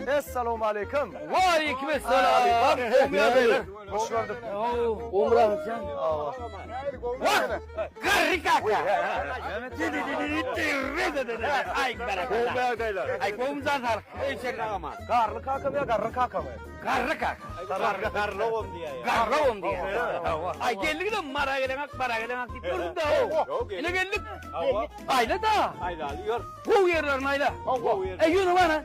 Esselamu aleyküm. Aleykümselam. Umra beyler. Hoş gördük. Umra mısın? Bak. Karı kaka. Ay bereketler. Umra beyler. Ay komzan har. Eşek ağaman. Karlı kaka mı ya karlı kaka mı? Karı kaka. Karlı oğlum diye ya. Karı on diye. Ay geldik de mara gelemek deyip durun da o. Ile geldik. Ayla da. Haydi alıyor. Bu yerlerin ayla. Bu yerler. Yürü bana.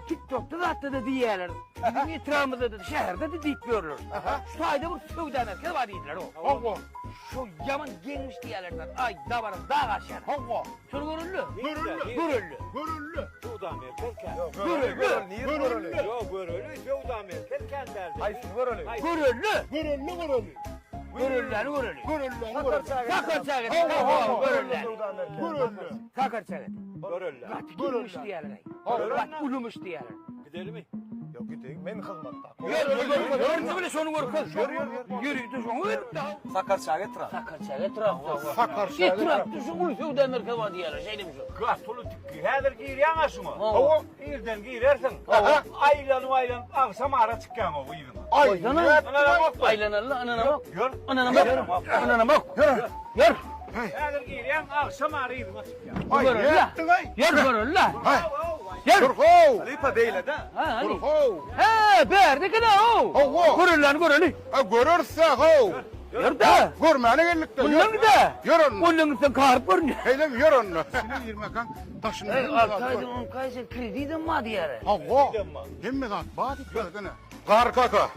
TikTok'ta da attı diyeler. Bizim etrafımızda da şehirde de deyip görülür. Şu ayda bu sövden erken var dediler o. Şu yaman gelmiş diyelerden. Ay davarın dağ aşağı. Şunu görüllü. Görüllü. Sudan erken. Görüllü. Niye görülü? Yok böyle. Sudan erken derdi. Hayır görülü. Görüllü. Görüllüleri görüllü. Sakar çağırdı. Görüllü. Sakar çağırdı. Görürler. Kat girmiş diyeler. Kat ulumuş diyeler. Gidelim mi? Yok gideyim ben hizmette. Yürü böyle şunu gör kız. Yürü de şunu ver. Sakar çağırdı. Sakar çağırdı. Etrafta şu ulufeu demir kava diyeler. Şey demiş o. Gastulu tükki. Hedir giyir yanaşı mı? Ava. İrden giyirersin. Aylanıp akşam ara çıkan o bu yığın. Aylana. Anana bak. Aylanarlı anana bak. Gör. Anana bak. Anana bak. Yürü. Hedir giyir yan akşam ara yığın çıkan. Yürü görüllü. Yürü. Lipa beyle de. Ha hani. He berdi kana o. Görüllü. Görürse ho. Yürü de. Görmene geldik de. Bunun da. Yürün. Bunun sen kahır görünüyor. Heylem yürün. Seni yirmekan taşın. Arkadaşım on kayser krediden mi diye. Allah. Hemme kan. Badik böyle. Kar kaka.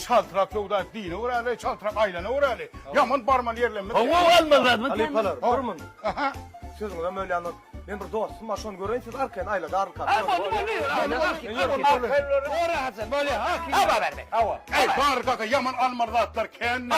Çaltrak yolda dini uğralı, çaltrak aylana uğralı. Yaman barman yerlenme. Hava almaz mı? Alipalar. Durmun. Aha. Sözüm öyle anlat. Ben bir dostum var şunu göreyim siz arkaya ayla da arka. Ay bunu oluyor. Oraya Hasan böyle ha. Hava verme. Ey kar kaka yaman almarda atlar kendine.